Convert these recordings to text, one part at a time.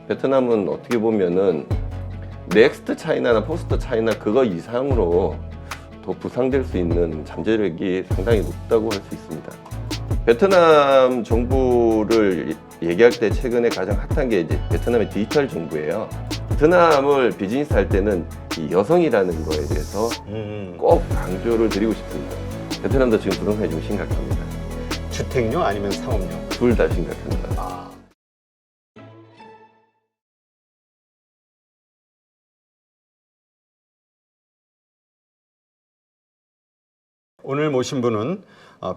베트남은 어떻게 보면은 넥스트 차이나나 포스트 차이나 그거 이상으로 더 부상될 수 있는 잠재력이 상당히 높다고 할 수 있습니다. 베트남 정부를 얘기할 때 최근에 가장 핫한 게 이제 베트남의 디지털 정부예요. 베트남을 비즈니스 할 때는 이 여성이라는 거에 대해서 꼭 강조를 드리고 싶습니다. 베트남도 지금 부동산이 좀 심각합니다. 주택용 아니면 상업용? 둘 다 심각합니다. 아. 오늘 모신 분은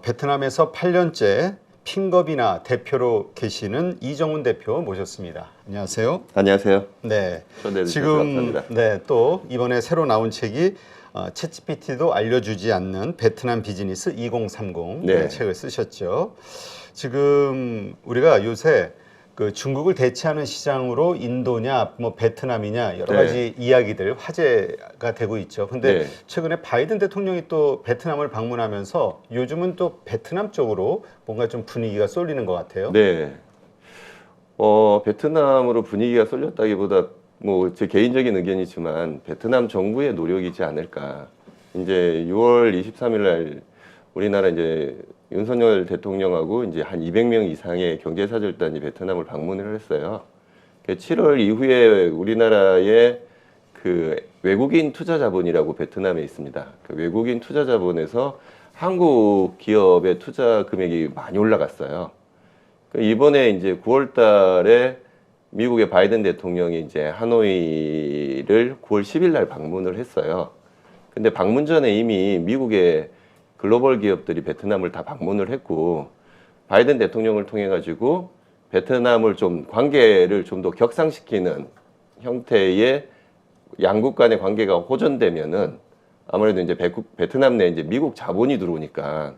베트남에서 8년째 핑거비나 대표로 계시는 이정훈 대표 모셨습니다. 안녕하세요. 안녕하세요. 네. 초대해 주셔서 지금 감사합니다. 네, 또 이번에 새로 나온 책이 챗GPT도 알려주지 않는 베트남 비즈니스 2030 네. 책을 쓰셨죠. 지금 우리가 요새 그 중국을 대체하는 시장으로 인도냐, 뭐 베트남이냐 여러 네. 가지 이야기들 화제가 되고 있죠. 근데 네. 최근에 바이든 대통령이 또 베트남을 방문하면서 요즘은 또 베트남 쪽으로 뭔가 좀 분위기가 쏠리는 것 같아요. 네. 베트남으로 분위기가 쏠렸다기보다 뭐 제 개인적인 의견이지만 베트남 정부의 노력이지 않을까. 이제 6월 23일 날 우리나라 이제 윤석열 대통령하고 이제 한 200명 이상의 경제사절단이 베트남을 방문을 했어요. 7월 이후에 우리나라의 그 외국인 투자 자본이라고 베트남에 있습니다. 그 외국인 투자 자본에서 한국 기업의 투자 금액이 많이 올라갔어요. 이번에 이제 9월 달에 미국의 바이든 대통령이 이제 하노이를 9월 10일 날 방문을 했어요. 근데 방문 전에 이미 미국의 글로벌 기업들이 베트남을 다 방문을 했고, 바이든 대통령을 통해 가지고 베트남을 좀 관계를 좀 더 격상시키는 형태의 양국 간의 관계가 호전되면은 아무래도 이제 베트남 내에 이제 미국 자본이 들어오니까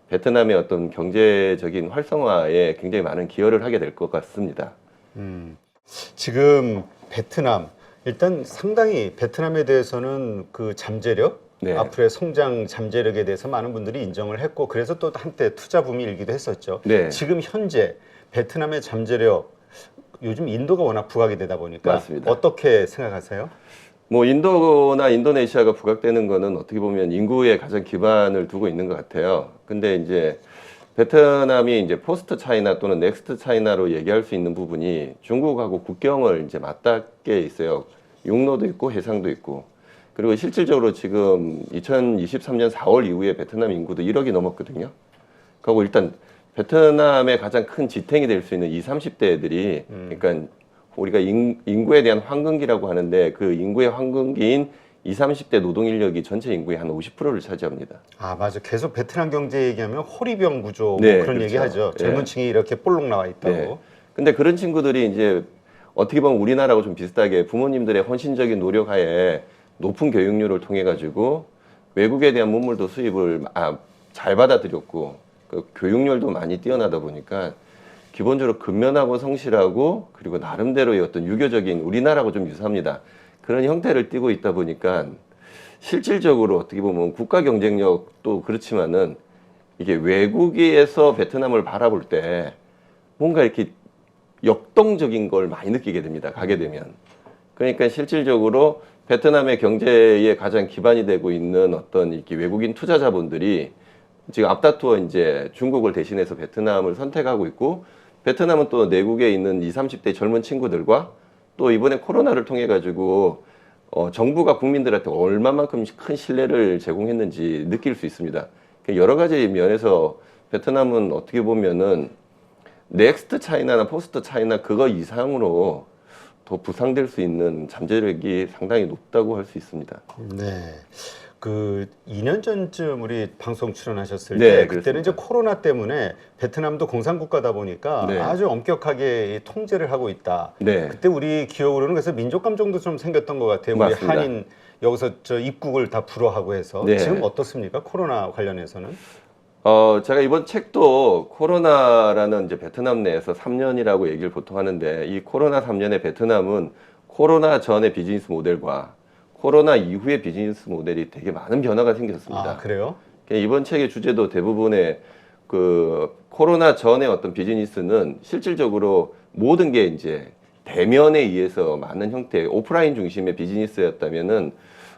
베트남의 어떤 경제적인 활성화에 굉장히 많은 기여를 하게 될 것 같습니다. 지금 베트남 일단 상당히 베트남에 대해서는 그 잠재력 네. 앞으로의 성장 잠재력에 대해서 많은 분들이 인정을 했고 그래서 또 한때 투자 붐이 일기도 했었죠. 네. 지금 현재 베트남의 잠재력 요즘 인도가 워낙 부각이 되다 보니까 맞습니다. 어떻게 생각하세요? 뭐 인도나 인도네시아가 부각되는 거는 어떻게 보면 인구에 가장 기반을 두고 있는 것 같아요. 근데 이제 베트남이 이제 포스트 차이나 또는 넥스트 차이나로 얘기할 수 있는 부분이 중국하고 국경을 이제 맞닿게 있어요. 육로도 있고 해상도 있고. 그리고 실질적으로 지금 2023년 4월 이후에 베트남 인구도 1억이 넘었거든요. 그리고 일단 베트남의 가장 큰 지탱이 될 수 있는 20, 30대들이 그러니까 우리가 인구에 대한 황금기라고 하는데 그 인구의 황금기인 20, 30대 노동 인력이 전체 인구의 한 50%를 차지합니다. 아 맞아. 계속 베트남 경제 얘기하면 호리병 구조 뭐 네, 그런 그렇죠. 얘기하죠. 네. 젊은 층이 이렇게 볼록 나와 있다고. 네. 근데 그런 친구들이 이제 어떻게 보면 우리나라하고 좀 비슷하게 부모님들의 헌신적인 노력하에 높은 교육률을 통해 가지고 외국에 대한 문물도 수입을 잘 받아들였고 그 교육률도 많이 뛰어나다 보니까 기본적으로 근면하고 성실하고 그리고 나름대로의 어떤 유교적인 우리나라하고 좀 유사합니다. 그런 형태를 띠고 있다 보니까 실질적으로 어떻게 보면 국가 경쟁력도 그렇지만은 이게 외국에서 베트남을 바라볼 때 뭔가 이렇게 역동적인 걸 많이 느끼게 됩니다. 가게 되면. 그러니까 실질적으로 베트남의 경제에 가장 기반이 되고 있는 어떤 이렇게 외국인 투자 자본들이 지금 앞다투어 이제 중국을 대신해서 베트남을 선택하고 있고 베트남은 또 내국에 있는 20, 30대 젊은 친구들과 또 이번에 코로나를 통해 가지고 정부가 국민들한테 얼마만큼 큰 신뢰를 제공했는지 느낄 수 있습니다. 여러 가지 면에서 베트남은 어떻게 보면은 넥스트 차이나나 포스트 차이나 그거 이상으로 더 부상될 수 있는 잠재력이 상당히 높다고 할 수 있습니다. 네. 그 2년 전쯤 우리 방송 출연하셨을 네, 때 그때는 이제 그렇습니다. 코로나 때문에 베트남도 공산국가다 보니까 네. 아주 엄격하게 통제를 하고 있다. 네. 그때 우리 기억으로는 그래서 민족 감정도 좀 생겼던 것 같아요. 우리 맞습니다. 한인 여기서 저 입국을 다 불허하고 해서 네. 지금 어떻습니까? 코로나 관련해서는? 제가 이번 책도 코로나라는 이제 베트남 내에서 3년이라고 얘기를 보통 하는데 이 코로나 3년의 베트남은 코로나 전의 비즈니스 모델과 코로나 이후의 비즈니스 모델이 되게 많은 변화가 생겼습니다. 아, 그래요? 이번 책의 주제도 대부분의 그 코로나 전의 어떤 비즈니스는 실질적으로 모든 게 이제 대면에 의해서 많은 형태의 오프라인 중심의 비즈니스였다면은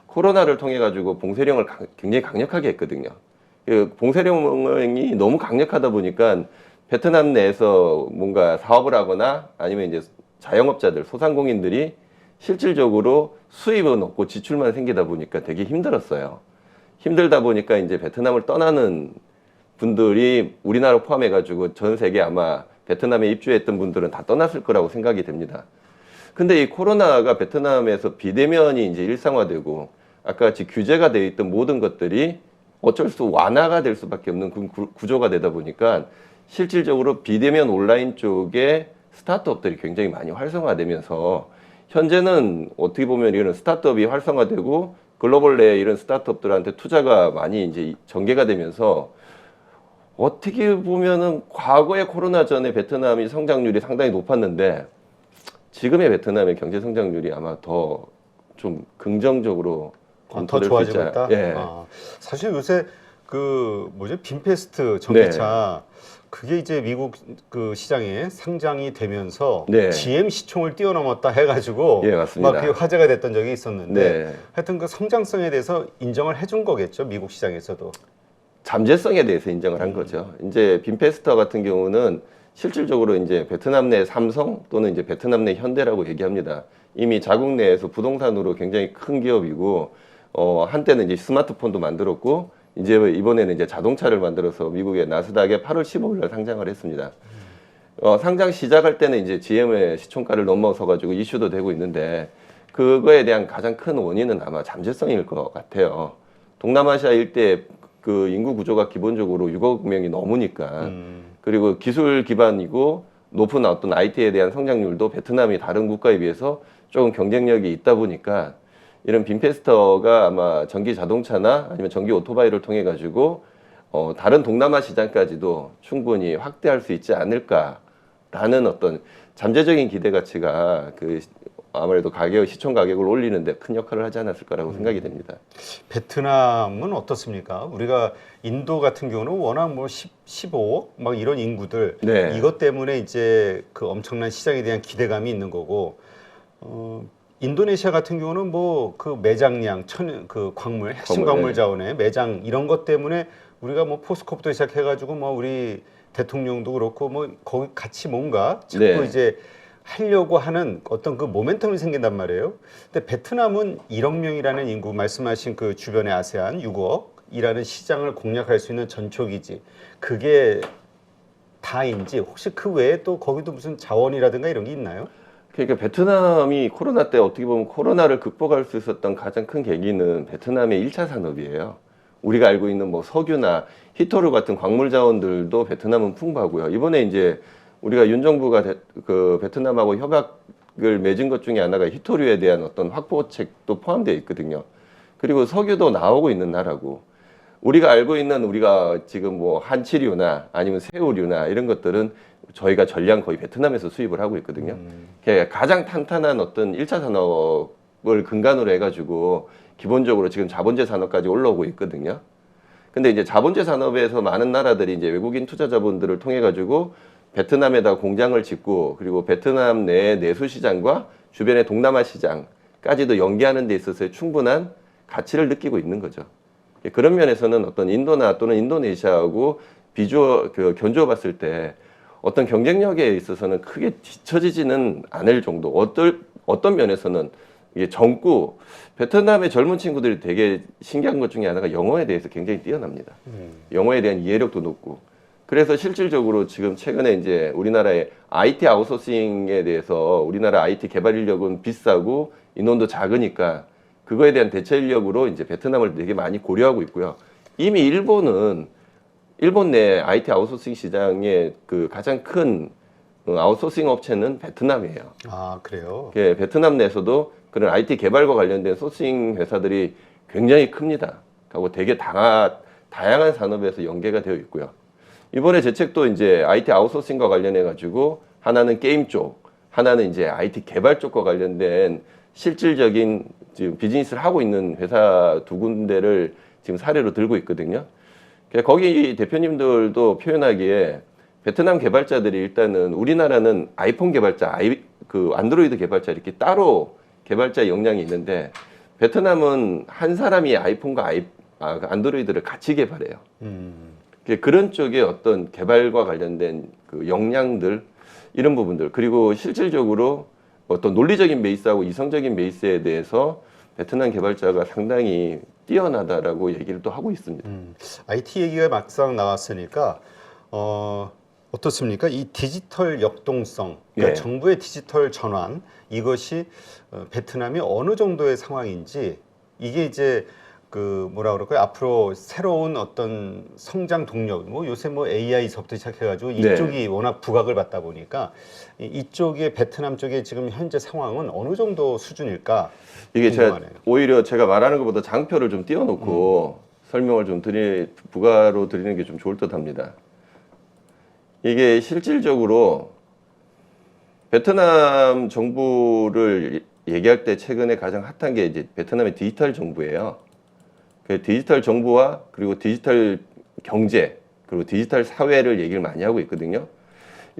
코로나를 통해 가지고 봉쇄령을 굉장히 강력하게 했거든요. 그 봉쇄령이 너무 강력하다 보니까 베트남 내에서 뭔가 사업을 하거나 아니면 이제 자영업자들, 소상공인들이 실질적으로 수입은 없고 지출만 생기다 보니까 되게 힘들었어요. 힘들다 보니까 이제 베트남을 떠나는 분들이 우리나라 포함해가지고 전 세계 아마 베트남에 입주했던 분들은 다 떠났을 거라고 생각이 됩니다. 근데 이 코로나가 베트남에서 비대면이 이제 일상화되고 아까 같이 규제가 되어 있던 모든 것들이 어쩔 수 완화가 될 수밖에 없는 구조가 되다 보니까 실질적으로 비대면 온라인 쪽에 스타트업들이 굉장히 많이 활성화되면서 현재는 어떻게 보면 이런 스타트업이 활성화되고 글로벌 내에 이런 스타트업들한테 투자가 많이 이제 전개가 되면서 어떻게 보면은 과거의 코로나 전에 베트남이 성장률이 상당히 높았는데 지금의 베트남의 경제 성장률이 아마 더 좀 긍정적으로 더 좋아지고 있다. 예. 사실 요새 그 뭐지 빈페스트 전기차 그게 이제 미국 그 시장에 상장이 되면서 네. GM 시총을 뛰어넘었다 해가지고 예, 맞습니다. 막 그게 화제가 됐던 적이 있었는데 네. 하여튼 그 성장성에 대해서 인정을 해준 거겠죠 미국 시장에서도. 잠재성에 대해서 인정을 한 거죠. 이제 빈페스터 같은 경우는 실질적으로 이제 베트남 내 삼성 또는 이제 베트남 내 현대라고 얘기합니다. 이미 자국 내에서 부동산으로 굉장히 큰 기업이고 한때는 이제 스마트폰도 만들었고 이제 이번에는 이제 자동차를 만들어서 미국의 나스닥에 8월 15일 날 상장을 했습니다. 상장 시작할 때는 이제 GM의 시총가를 넘어서 가지고 이슈도 되고 있는데 그거에 대한 가장 큰 원인은 아마 잠재성일 것 같아요. 동남아시아 일대 그 인구 구조가 기본적으로 6억 명이 넘으니까 그리고 기술 기반이고 높은 어떤 IT에 대한 성장률도 베트남이 다른 국가에 비해서 조금 경쟁력이 있다 보니까 이런 빈페스터가 아마 전기 자동차나 아니면 전기 오토바이를 통해 가지고 다른 동남아 시장까지도 충분히 확대할 수 있지 않을까라는 어떤 잠재적인 기대 가치가 그 아무래도 시총 가격을 올리는데 큰 역할을 하지 않았을 거라고 생각이 됩니다. 베트남은 어떻습니까? 우리가 인도 같은 경우는 워낙 뭐 15억 막 이런 인구들 네. 이것 때문에 이제 그 엄청난 시장에 대한 기대감이 있는 거고 인도네시아 같은 경우는 뭐 그 매장량 그 광물 핵심 광물 자원의 매장 이런 것 때문에 우리가 뭐 포스코부터 시작해가지고 뭐 우리 대통령도 그렇고 뭐 거기 같이 뭔가 자꾸 네. 이제 하려고 하는 어떤 그 모멘텀이 생긴단 말이에요. 근데 베트남은 1억 명이라는 인구 말씀하신 그 주변의 아세안 6억이라는 시장을 공략할 수 있는 전초기지 그게 다인지 혹시 그 외에 또 거기도 무슨 자원이라든가 이런 게 있나요? 그러니까 베트남이 코로나 때 어떻게 보면 코로나를 극복할 수 있었던 가장 큰 계기는 베트남의 1차 산업이에요. 우리가 알고 있는 뭐 석유나 히토류 같은 광물 자원들도 베트남은 풍부하고요. 이번에 이제 우리가 윤 정부가 그 베트남하고 협약을 맺은 것 중에 하나가 히토류에 대한 어떤 확보책도 포함되어 있거든요. 그리고 석유도 나오고 있는 나라고 우리가 알고 있는 우리가 지금 뭐 한치류나 아니면 새우류나 이런 것들은 저희가 전량 거의 베트남에서 수입을 하고 있거든요. 가장 탄탄한 어떤 1차 산업을 근간으로 해가지고 기본적으로 지금 자본재 산업까지 올라오고 있거든요. 근데 이제 자본재 산업에서 많은 나라들이 이제 외국인 투자 자본들을 통해 가지고 베트남에다 공장을 짓고 그리고 베트남 내의 내수 시장과 주변의 동남아 시장까지도 연계하는 데 있어서의 충분한 가치를 느끼고 있는 거죠. 그런 면에서는 어떤 인도나 또는 인도네시아하고 견주어 봤을 때 어떤 경쟁력에 있어서는 크게 뒤처지지는 않을 정도. 어떤 면에서는 이게 베트남의 젊은 친구들이 되게 신기한 것 중에 하나가 영어에 대해서 굉장히 뛰어납니다. 영어에 대한 이해력도 높고. 그래서 실질적으로 지금 최근에 이제 우리나라의 IT 아웃소싱에 대해서 우리나라 IT 개발 인력은 비싸고 인원도 작으니까 그거에 대한 대체 인력으로 이제 베트남을 되게 많이 고려하고 있고요. 이미 일본 내 IT 아웃소싱 시장의 그 가장 큰 아웃소싱 업체는 베트남이에요. 아, 그래요? 베트남 내에서도 그런 IT 개발과 관련된 소싱 회사들이 굉장히 큽니다. 하고 되게 다양한 산업에서 연계가 되어 있고요. 이번에 제책도 이제 IT 아웃소싱과 관련해 가지고 하나는 게임 쪽, 하나는 이제 IT 개발 쪽과 관련된 실질적인 지금 비즈니스를 하고 있는 회사 두 군데를 지금 사례로 들고 있거든요. 거기 대표님들도 표현하기에 베트남 개발자들이 일단은 우리나라는 아이폰 개발자, 그 안드로이드 개발자 이렇게 따로 개발자 역량이 있는데 베트남은 한 사람이 아이폰과 안드로이드를 같이 개발해요. 그런 쪽에 어떤 개발과 관련된 그 역량들 이런 부분들 그리고 실질적으로 어떤 논리적인 베이스하고 이성적인 베이스에 대해서 베트남 개발자가 상당히 뛰어나다라고 얘기를 또 하고 있습니다. IT 얘기가 막상 나왔으니까 어떻습니까? 이 디지털 역동성, 그러니까 예. 정부의 디지털 전환 이것이 베트남이 어느 정도의 상황인지 이게 이제 그 뭐라 그럴까요? 앞으로 새로운 어떤 성장 동력, 뭐 요새 뭐 AI서부터 시작해가지고 이쪽이 워낙 부각을 받다 보니까 이쪽의 베트남 쪽의 지금 현재 상황은 어느 정도 수준일까? 이게 궁금하네요. 오히려 제가 말하는 것보다 장표를 좀 띄워놓고 설명을 좀 부가로 드리는 게 좀 좋을 듯합니다. 이게 실질적으로 베트남 정부를 얘기할 때 최근에 가장 핫한 게 이제 베트남의 디지털 정부예요. 그 디지털 정부와 그리고 디지털 경제 그리고 디지털 사회를 얘기를 많이 하고 있거든요.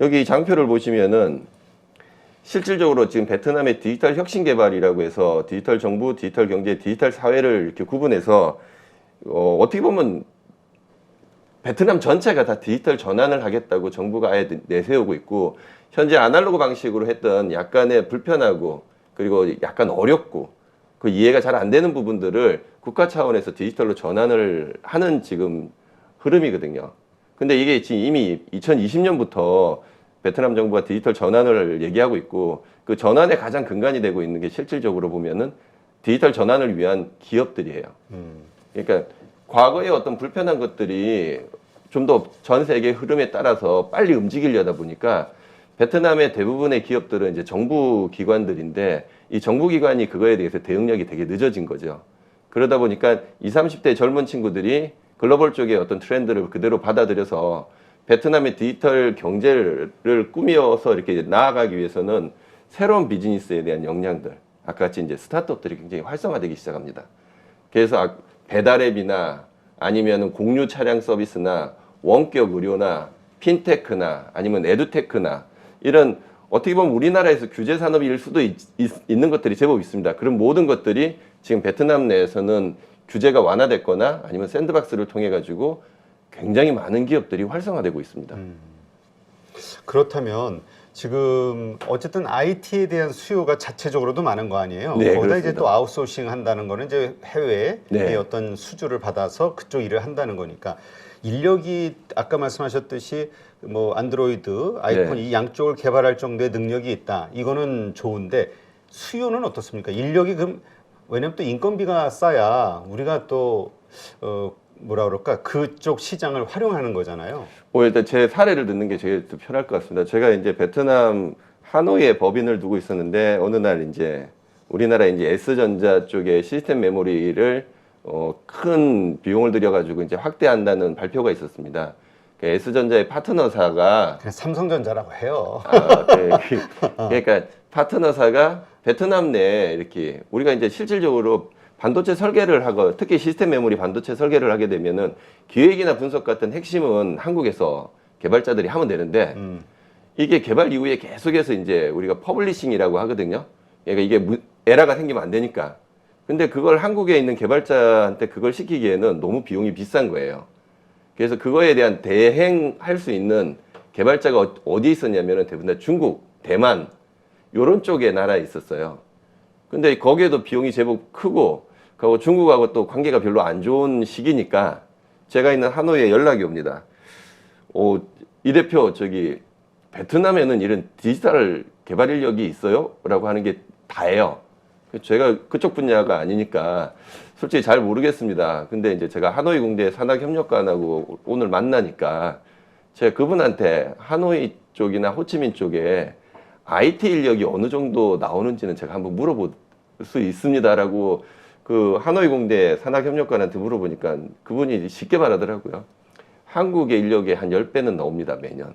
여기 장표를 보시면은 실질적으로 지금 베트남의 디지털 혁신 개발이라고 해서 디지털 정부, 디지털 경제, 디지털 사회를 이렇게 구분해서 어떻게 보면 베트남 전체가 다 디지털 전환을 하겠다고 정부가 아예 내세우고 있고 현재 아날로그 방식으로 했던 약간의 불편하고 그리고 약간 어렵고 그 이해가 잘 안 되는 부분들을 국가 차원에서 디지털로 전환을 하는 지금 흐름이거든요. 근데 이게 지금 이미 2020년부터 베트남 정부가 디지털 전환을 얘기하고 있고 그 전환의 가장 근간이 되고 있는 게 실질적으로 보면은 디지털 전환을 위한 기업들이에요. 그러니까 과거의 어떤 불편한 것들이 좀 더 전 세계 흐름에 따라서 빨리 움직이려다 보니까 베트남의 대부분의 기업들은 이제 정부 기관들인데 이 정부 기관이 그거에 대해서 대응력이 되게 늦어진 거죠. 그러다 보니까 20, 30대 젊은 친구들이 글로벌 쪽의 어떤 트렌드를 그대로 받아들여서 베트남의 디지털 경제를 꾸며서 이렇게 나아가기 위해서는 새로운 비즈니스에 대한 역량들, 아까 같이 이제 스타트업들이 굉장히 활성화되기 시작합니다. 그래서 배달앱이나 아니면 공유 차량 서비스나 원격 의료나 핀테크나 아니면 에듀테크나 이런 어떻게 보면 우리나라에서 규제 산업일 수도 있는 것들이 제법 있습니다. 그런 모든 것들이 지금 베트남 내에서는 규제가 완화됐거나 아니면 샌드박스를 통해 가지고 굉장히 많은 기업들이 활성화되고 있습니다. 그렇다면 지금 어쨌든 IT에 대한 수요가 자체적으로도 많은 거 아니에요? 네, 거기다 그렇습니다. 이제 또 아웃소싱 한다는 거는 이제 해외의 네. 어떤 수주를 받아서 그쪽 일을 한다는 거니까 인력이 아까 말씀하셨듯이 뭐 안드로이드, 아이폰 네. 이 양쪽을 개발할 정도의 능력이 있다. 이거는 좋은데 수요는 어떻습니까? 인력이 그럼 왜냐면 또 인건비가 싸야 우리가 또 뭐라 그럴까 그쪽 시장을 활용하는 거잖아요. 일단 제 사례를 듣는 게 제일 더 편할 것 같습니다. 제가 이제 베트남 하노이에 법인을 두고 있었는데 어느 날 이제 우리나라 이제 S전자 쪽에 시스템 메모리를 큰 비용을 들여가지고 이제 확대한다는 발표가 있었습니다. 그 S전자의 파트너사가 그냥 삼성전자라고 해요. 그러니까 파트너사가 베트남 내에 이렇게 우리가 이제 실질적으로 반도체 설계를 하고 특히 시스템 메모리 반도체 설계를 하게 되면은 기획이나 분석 같은 핵심은 한국에서 개발자들이 하면 되는데 이게 개발 이후에 계속해서 이제 우리가 퍼블리싱이라고 하거든요. 그러니까 이게 에러가 생기면 안 되니까. 근데 그걸 한국에 있는 개발자한테 그걸 시키기에는 너무 비용이 비싼 거예요. 그래서 그거에 대한 대행할 수 있는 개발자가 어디 있었냐면은 대부분 다 중국, 대만 요런 쪽에 나라에 있었어요. 근데 거기에도 비용이 제법 크고 그리고 중국하고 또 관계가 별로 안 좋은 시기니까 제가 있는 하노이에 연락이 옵니다. 이 대표 저기 베트남에는 이런 디지털 개발 인력이 있어요? 라고 하는 게 다예요. 제가 그쪽 분야가 아니니까 솔직히 잘 모르겠습니다. 근데 이제 제가 하노이 공대 산학협력관하고 오늘 만나니까 제가 그분한테 하노이 쪽이나 호치민 쪽에 IT 인력이 어느 정도 나오는지는 제가 한번 물어볼 수 있습니다라고 그 하노이 공대 산학협력관한테 물어보니까 그분이 쉽게 말하더라고요. 한국의 인력의 한 10배는 나옵니다, 매년.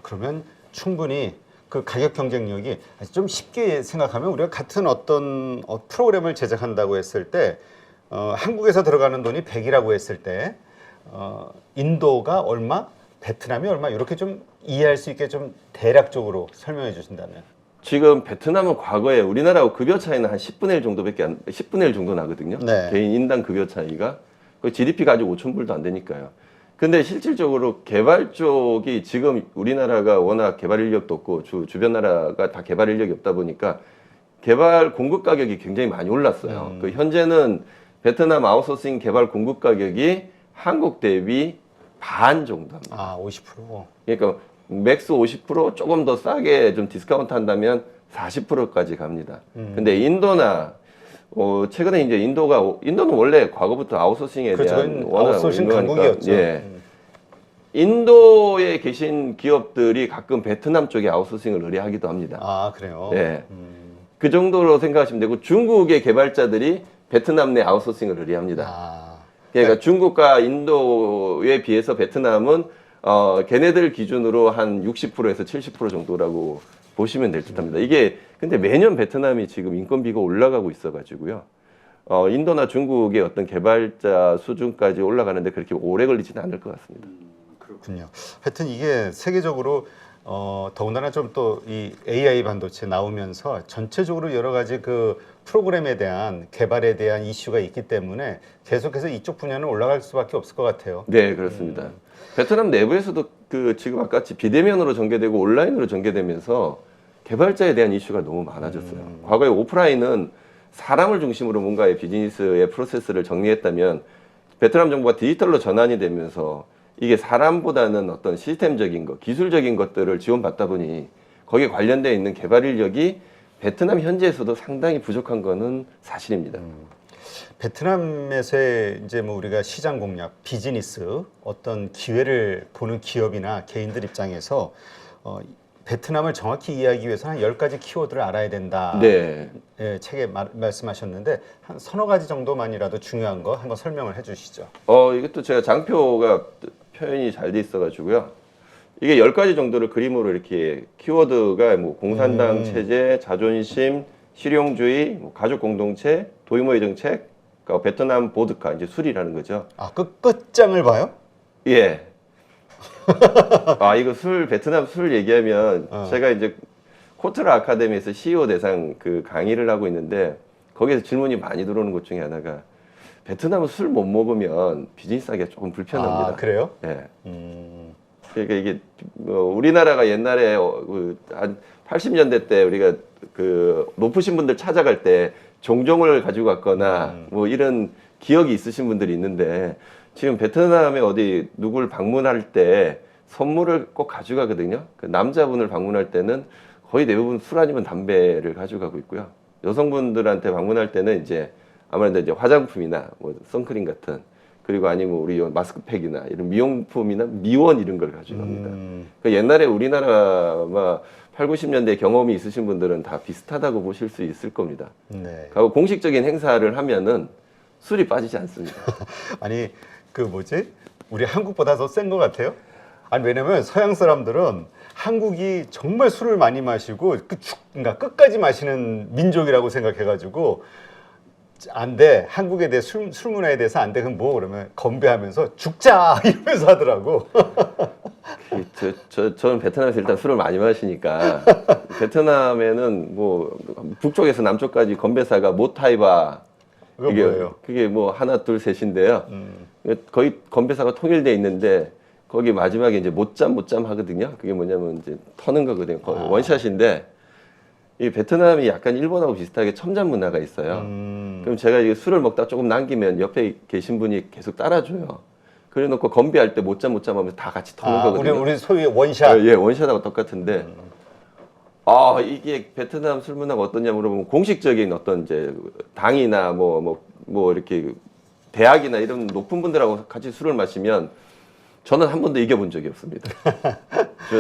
그러면 충분히 그 가격 경쟁력이 좀 쉽게 생각하면 우리가 같은 어떤 프로그램을 제작한다고 했을 때 한국에서 들어가는 돈이 100이라고 했을 때 인도가 얼마, 베트남이 얼마 이렇게 좀 이해할 수 있게 좀 대략적으로 설명해 주신다면. 지금 베트남은 과거에 우리나라하고 급여 차이는 한 10분의 1 정도밖에 10분의 1 정도 나거든요. 네. 개인 인당 급여 차이가. 그 GDP가 아직 5,000불도 안 되니까요. 근데 실질적으로 개발 쪽이 지금 우리나라가 워낙 개발 인력도 없고 주변 나라가 다 개발 인력이 없다 보니까 개발 공급 가격이 굉장히 많이 올랐어요. 그 현재는 베트남 아웃소싱 개발 공급 가격이 한국 대비 반 정도 합니다. 아, 50%. 그러니까 맥스 50% 조금 더 싸게 좀 디스카운트 한다면 40%까지 갑니다. 근데 인도나 최근에 이제 인도는 원래 과거부터 아웃소싱에 그렇죠. 대한 그건 워낙 아웃소싱 유명하니까, 강국이었죠. 예. 인도에 계신 기업들이 가끔 베트남 쪽에 아웃소싱을 의뢰하기도 합니다. 아, 그래요? 예. 그 정도로 생각하시면 되고 중국의 개발자들이 베트남 내 아웃소싱을 의뢰합니다. 아, 그러니까 중국과 인도에 비해서 베트남은 걔네들 기준으로 한 60%에서 70% 정도라고 보시면 될 듯합니다. 이게 근데 매년 베트남이 지금 인건비가 올라가고 있어가지고요. 인도나 중국의 어떤 개발자 수준까지 올라가는데 그렇게 오래 걸리지는 않을 것 같습니다. 그렇군요. 하여튼 이게 세계적으로 더군다나 좀 또 이 AI 반도체 나오면서 전체적으로 여러 가지 그 프로그램에 대한 개발에 대한 이슈가 있기 때문에 계속해서 이쪽 분야는 올라갈 수밖에 없을 것 같아요. 네, 그렇습니다. 베트남 내부에서도 그 지금 아까 같이 비대면으로 전개되고 온라인으로 전개되면서 개발자에 대한 이슈가 너무 많아졌어요. 과거에 오프라인은 사람을 중심으로 뭔가의 비즈니스의 프로세스를 정리했다면 베트남 정부가 디지털로 전환이 되면서 이게 사람보다는 어떤 시스템적인 것, 기술적인 것들을 지원받다 보니 거기에 관련되어 있는 개발 인력이 베트남 현지에서도 상당히 부족한 거는 사실입니다. 베트남에서의 이제 뭐 우리가 시장 공략, 비즈니스 어떤 기회를 보는 기업이나 개인들 입장에서 베트남을 정확히 이해하기 위해서 한 10가지 키워드를 알아야 된다. 네. 예, 책에 말씀하셨는데 한 서너 가지 정도만이라도 중요한 거 한번 설명을 해 주시죠. 이것도 제가 장표가 표현이 잘 돼 있어가지고요. 이게 10가지 정도를 그림으로 이렇게 키워드가 뭐 공산당 체제, 자존심, 실용주의, 뭐 가족 공동체, 도이모의 정책, 그러니까 베트남 보드카 이제 술이라는 거죠. 아, 끝장을 봐요? 예. 이거 베트남 술 얘기하면 제가 이제 코트라 아카데미에서 CEO 대상 그 강의를 하고 있는데 거기에서 질문이 많이 들어오는 것 중에 하나가 베트남은 술 못 먹으면 비즈니스 하기가 조금 불편합니다. 아, 그래요? 예. 그러니까 이게 우리나라가 옛날에 한 80년대 때 우리가 그 높으신 분들 찾아갈 때 종종을 가지고 갔거나 뭐 이런 기억이 있으신 분들이 있는데 지금 베트남에 어디 누굴 방문할 때 선물을 꼭 가져가거든요. 그 남자분을 방문할 때는 거의 대부분 술 아니면 담배를 가져가고 있고요. 여성분들한테 방문할 때는 이제 아무래도 이제 화장품이나 뭐 선크림 같은 그리고 아니면 우리 마스크팩이나 이런 미용품이나 미원 이런 걸 가져갑니다. 그 옛날에 우리나라 막 8, 90년대 경험이 있으신 분들은 다 비슷하다고 보실 수 있을 겁니다. 네. 그리고 공식적인 행사를 하면은 술이 빠지지 않습니다. 아니 그 뭐지? 우리 한국보다 더 센 것 같아요. 아니 왜냐면 서양 사람들은 한국이 정말 술을 많이 마시고 그러니까 끝까지 마시는 민족이라고 생각해가지고 안 돼. 한국에 대해 술 문화에 대해서 안 돼. 그럼 뭐 그러면 건배하면서 죽자 이러면서 하더라고. 저는 베트남에서 일단 술을 많이 마시니까 베트남에는 뭐 북쪽에서 남쪽까지 건배사가 모타이바 그거 뭐예요? 그게 뭐 하나 둘 셋인데요. 거의 건배사가 통일돼 있는데 거기 마지막에 이제 못잠 하거든요. 그게 뭐냐면 이제 터는 거거든요. 원샷인데 이 베트남이 약간 일본하고 비슷하게 첨잔 문화가 있어요. 그럼 제가 이 술을 먹다 조금 남기면 옆에 계신 분이 계속 따라줘요. 그래 놓고 건배할 때 못잠 하면서 다 같이 터는 거거든요. 우리 소위 원샷. 예, 원샷하고 똑같은데 이게 베트남 술 문화가 어떠냐 물어보면 공식적인 어떤 이제 당이나 뭐 이렇게 대학이나 이런 높은 분들하고 같이 술을 마시면 저는 한 번도 이겨본 적이 없습니다.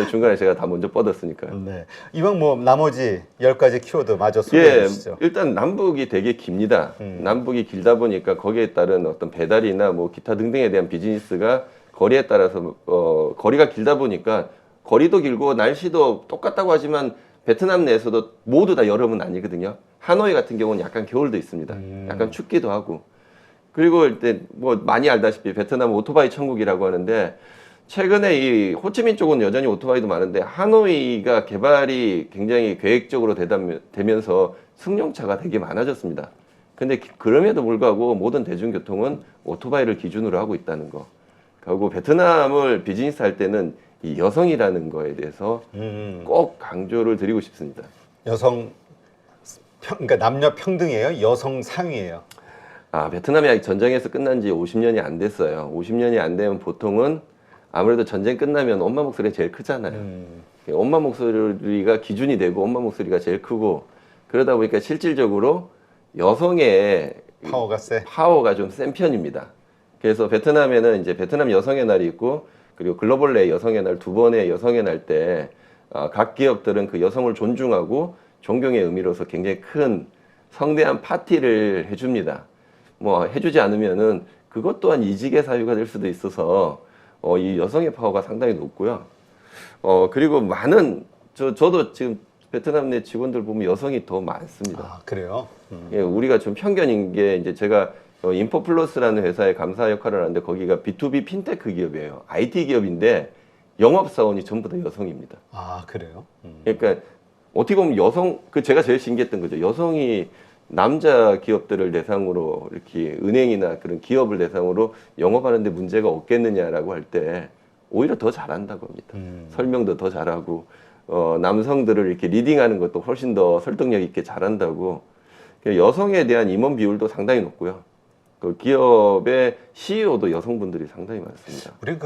중간에 제가 다 먼저 뻗었으니까요. 네. 이왕 뭐 나머지 10가지 키워드 마저 소개해 예, 주시죠. 일단 남북이 되게 깁니다. 남북이 길다 보니까 거기에 따른 어떤 배달이나 뭐 기타 등등에 대한 비즈니스가 거리에 따라서 거리가 길다 보니까 거리도 길고 날씨도 똑같다고 하지만 베트남 내에서도 모두 다 여름은 아니거든요. 하노이 같은 경우는 약간 겨울도 있습니다. 약간 춥기도 하고. 그리고 일단 뭐 많이 알다시피 베트남 오토바이 천국이라고 하는데 최근에 이 호치민 쪽은 여전히 오토바이도 많은데 하노이가 개발이 굉장히 계획적으로 되면서 승용차가 되게 많아졌습니다. 근데 그럼에도 불구하고 모든 대중교통은 오토바이를 기준으로 하고 있다는 거. 그리고 베트남을 비즈니스 할 때는 이 여성이라는 거에 대해서 꼭 강조를 드리고 싶습니다. 그러니까 남녀 평등이에요? 여성 상위예요? 베트남이 아직 전쟁에서 끝난 지 50년이 안 됐어요. 50년이 안 되면 보통은 아무래도 전쟁 끝나면 엄마 목소리가 제일 크잖아요. 엄마 목소리가 기준이 되고 엄마 목소리가 제일 크고 그러다 보니까 실질적으로 여성의 파워가 좀 센 편입니다. 그래서 베트남에는 이제 베트남 여성의 날이 있고 그리고 글로벌 내 여성의 날 두 번의 여성의 날 때 각 기업들은 그 여성을 존중하고 존경의 의미로서 굉장히 큰 성대한 파티를 해줍니다. 뭐 해주지 않으면은 그것 또한 이직의 사유가 될 수도 있어서 이 여성의 파워가 상당히 높고요. 그리고 저도 지금 베트남 내 직원들 보면 여성이 더 많습니다. 그래요? 예, 우리가 좀 편견인 게 이제 제가 인포플러스라는 회사에 감사 역할을 하는데 거기가 B2B 핀테크 기업이에요. IT 기업인데 영업사원이 전부 다 여성입니다. 그래요? 그러니까 어떻게 보면 제가 제일 신기했던 거죠. 여성이 남자 기업들을 대상으로 이렇게 은행이나 그런 기업을 대상으로 영업하는데 문제가 없겠느냐라고 할 때 오히려 더 잘한다고 합니다. 설명도 더 잘하고 남성들을 이렇게 리딩하는 것도 훨씬 더 설득력 있게 잘한다고. 여성에 대한 임원 비율도 상당히 높고요. 그 기업의 CEO도 여성분들이 상당히 많습니다. 우리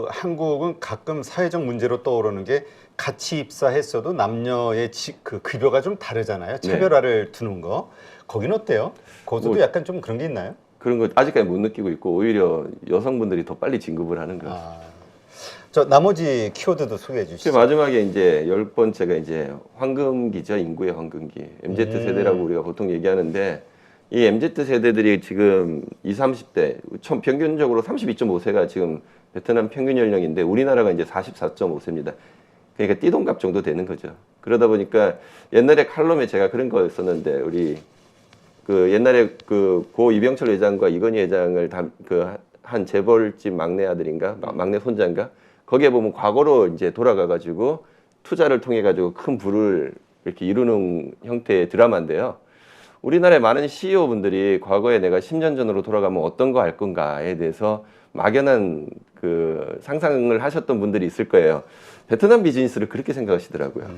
한국은 가끔 사회적 문제로 떠오르는 게 같이 입사했어도 남녀의 그 급여가 좀 다르잖아요. 차별화를 두는 거. 거긴 어때요? 거기서도 약간 좀 그런 게 있나요? 그런 거 아직까지 못 느끼고 있고 오히려 여성분들이 더 빨리 진급을 하는 것 같습니다. 저 나머지 키워드도 소개해 주시죠. 마지막에 이제 10번째가 이제 황금기죠. 인구의 황금기. MZ 세대라고 우리가 보통 얘기하는데 이 MZ 세대들이 지금 20, 30대 평균적으로 32.5세가 지금 베트남 평균 연령인데 우리나라가 이제 44.5세입니다. 그러니까 띠동갑 정도 되는 거죠. 그러다 보니까 옛날에 칼럼에 제가 그런 거 썼는데 우리 옛날에 고 이병철 회장과 이건희 회장을 한 재벌집 막내 아들인가 막내 손자인가 거기에 보면 과거로 이제 돌아가가지고 투자를 통해 가지고 큰 부를 이렇게 이루는 형태의 드라마인데요. 우리나라의 많은 CEO분들이 과거에 내가 10년 전으로 돌아가면 어떤 거 할 건가에 대해서 막연한 상상을 하셨던 분들이 있을 거예요. 베트남 비즈니스를 그렇게 생각하시더라고요.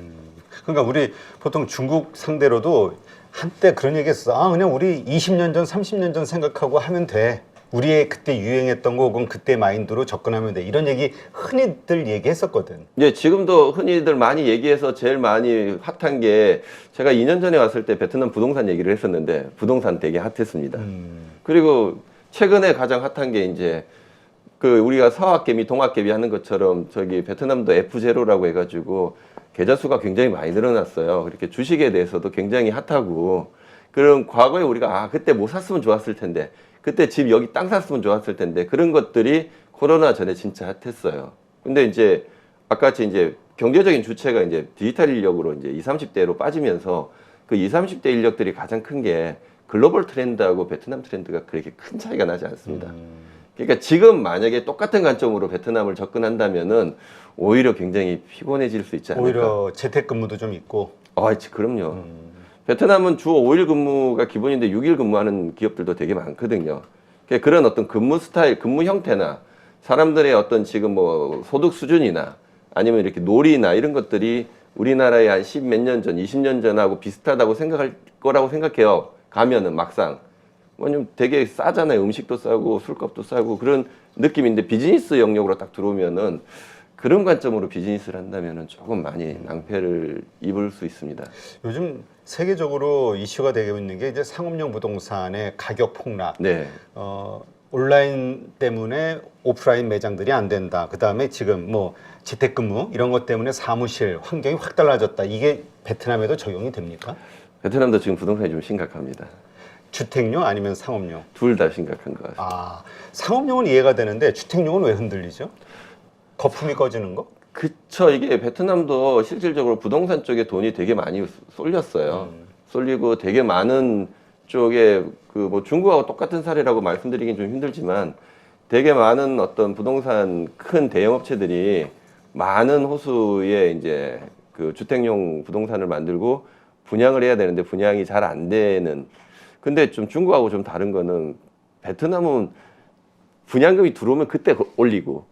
그러니까 우리 보통 중국 상대로도 한때 그런 얘기 했어. 그냥 우리 20년 전, 30년 전 생각하고 하면 돼. 우리의 그때 유행했던 거 혹은 그때 마인드로 접근하면 돼. 이런 얘기 흔히들 얘기했었거든. 예, 지금도 흔히들 많이 얘기해서 제일 많이 핫한 게 제가 2년 전에 왔을 때 베트남 부동산 얘기를 했었는데 부동산 되게 핫했습니다. 그리고 최근에 가장 핫한 게 이제 우리가 서학개미, 동학개미 하는 것처럼 저기 베트남도 F0라고 해가지고 계좌 수가 굉장히 많이 늘어났어요. 그렇게 주식에 대해서도 굉장히 핫하고 그럼 과거에 우리가 그때 뭐 샀으면 좋았을 텐데 그때 집 여기 땅 샀으면 좋았을 텐데 그런 것들이 코로나 전에 진짜 핫했어요. 근데 이제 아까같이 이제 경제적인 주체가 이제 디지털 인력으로 이제 20, 30대로 빠지면서 그 20, 30대 인력들이 가장 큰 게 글로벌 트렌드하고 베트남 트렌드가 그렇게 큰 차이가 나지 않습니다. 그러니까 지금 만약에 똑같은 관점으로 베트남을 접근한다면은 오히려 굉장히 피곤해질 수 있지 않을까. 오히려 재택근무도 좀 있고. 그럼요. 베트남은 주 5일 근무가 기본인데 6일 근무하는 기업들도 되게 많거든요. 그런 어떤 근무 스타일, 근무 형태나 사람들의 어떤 지금 뭐 소득 수준이나 아니면 이렇게 놀이나 이런 것들이 우리나라의 한 10 몇 년 전, 20년 전하고 비슷하다고 생각할 거라고 생각해요. 가면은 막상. 뭐냐면 되게 싸잖아요. 음식도 싸고 술값도 싸고 그런 느낌인데 비즈니스 영역으로 딱 들어오면은 그런 관점으로 비즈니스를 한다면은 조금 많이 낭패를 입을 수 있습니다. 요즘 세계적으로 이슈가 되고 있는 게 이제 상업용 부동산의 가격 폭락. 네. 온라인 때문에 오프라인 매장들이 안 된다. 그 다음에 지금 뭐 재택근무 이런 것 때문에 사무실 환경이 확 달라졌다. 이게 베트남에도 적용이 됩니까? 베트남도 지금 부동산이 좀 심각합니다. 주택용 아니면 상업용? 둘 다 심각한 것 같습니다. 상업용은 이해가 되는데 주택용은 왜 흔들리죠? 거품이 꺼지는 거? 그쵸. 이게 베트남도 실질적으로 부동산 쪽에 돈이 되게 많이 쏠렸어요. 쏠리고 되게 많은 쪽에 뭐 중국하고 똑같은 사례라고 말씀드리긴 좀 힘들지만 되게 많은 어떤 부동산 큰 대형 업체들이 많은 호수에 이제 그 주택용 부동산을 만들고 분양을 해야 되는데 분양이 잘 안 되는. 근데 좀 중국하고 좀 다른 거는 베트남은 분양금이 들어오면 그때 올리고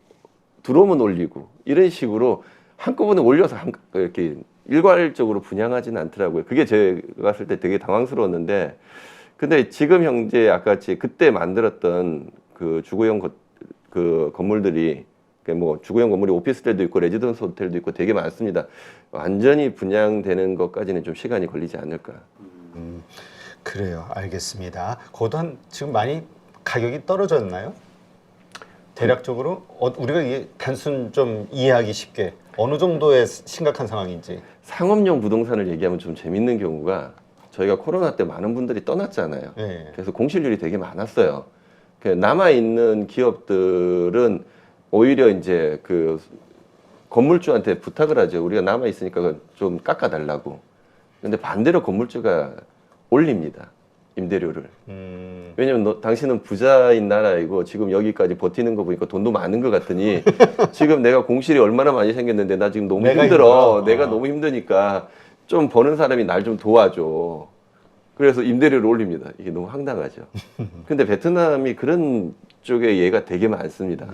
들어오면 올리고 이런 식으로 한꺼번에 올려서 이렇게 일괄적으로 분양하지는 않더라고요. 그게 제가 봤을 때 되게 당황스러웠는데, 근데 지금 현재 아까 같이 그때 만들었던 그 주거용 그 건물들이 뭐 주거용 건물이 오피스텔도 있고 레지던스 호텔도 있고 되게 많습니다. 완전히 분양되는 것까지는 좀 시간이 걸리지 않을까. 그래요. 알겠습니다. 그것도 지금 많이 가격이 떨어졌나요? 대략적으로 우리가 이게 단순 좀 이해하기 쉽게 어느 정도의 심각한 상황인지. 상업용 부동산을 얘기하면 좀 재밌는 경우가 저희가 코로나 때 많은 분들이 떠났잖아요. 네. 그래서 공실률이 되게 많았어요. 남아 있는 기업들은 오히려 이제 그 건물주한테 부탁을 하죠. 우리가 남아 있으니까 좀 깎아달라고. 근데 반대로 건물주가 올립니다. 임대료를. 왜냐면 당신은 부자인 나라이고 지금 여기까지 버티는 거 보니까 돈도 많은 것 같으니 지금 내가 공실이 얼마나 많이 생겼는데 나 지금 너무 힘들어. 내가 너무 힘드니까 좀 버는 사람이 날 좀 도와줘. 그래서 임대료를 올립니다. 이게 너무 황당하죠. 근데 베트남이 그런 쪽에 예가 되게 많습니다.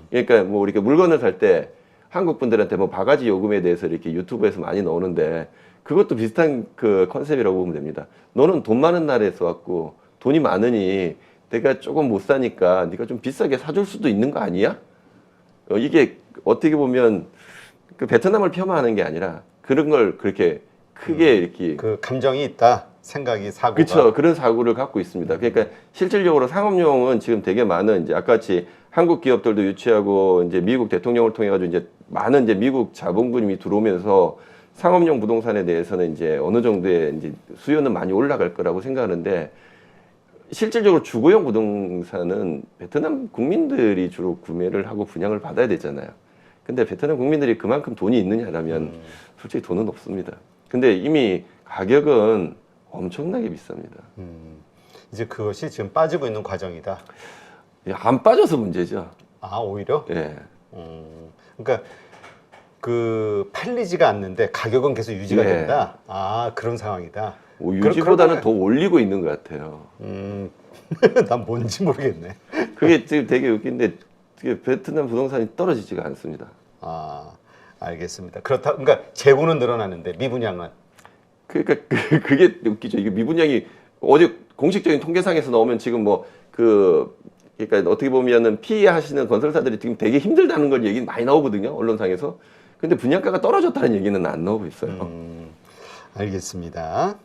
그러니까 뭐 이렇게 물건을 살 때 한국 분들한테 뭐 바가지 요금에 대해서 이렇게 유튜브에서 많이 나오는데 그것도 비슷한 그 컨셉이라고 보면 됩니다. 너는 돈 많은 나라에서 왔고 돈이 많으니 내가 조금 못 사니까 네가 좀 비싸게 사줄 수도 있는 거 아니야? 이게 어떻게 보면 그 베트남을 폄하하는 게 아니라 그런 걸 그렇게 크게 이렇게 그 감정이 있다. 생각이 사고가. 그렇죠. 그런 사고를 갖고 있습니다. 그러니까 실질적으로 상업용은 지금 되게 많은 이제 아까같이 한국 기업들도 유치하고 이제 미국 대통령을 통해 가지고 이제 많은 이제 미국 자본금이 들어오면서 상업용 부동산에 대해서는 이제 어느 정도의 이제 수요는 많이 올라갈 거라고 생각하는데 실질적으로 주거용 부동산은 베트남 국민들이 주로 구매를 하고 분양을 받아야 되잖아요. 근데 베트남 국민들이 그만큼 돈이 있느냐라면 솔직히 돈은 없습니다. 근데 이미 가격은 엄청나게 비쌉니다. 이제 그것이 지금 빠지고 있는 과정이다. 안 빠져서 문제죠. 아, 오히려? 예. 그러니까 그 팔리지가 않는데 가격은 계속 유지가 네. 된다. 아, 그런 상황이다. 유지보다는 더 올리고 있는 것 같아요. 난 뭔지 모르겠네. 그게 지금 되게 웃긴데 베트남 부동산이 떨어지지가 않습니다. 아, 알겠습니다. 그렇다. 그러니까 재고는 늘어나는데 미분양은. 그러니까 그게 웃기죠. 이게 미분양이 어제 공식적인 통계상에서 나오면 지금 뭐 그러니까 어떻게 보면은 피해하시는 건설사들이 지금 되게 힘들다는 걸 얘기 많이 나오거든요. 언론상에서. 근데 분양가가 떨어졌다는 얘기는 안 나오고 있어요. 알겠습니다.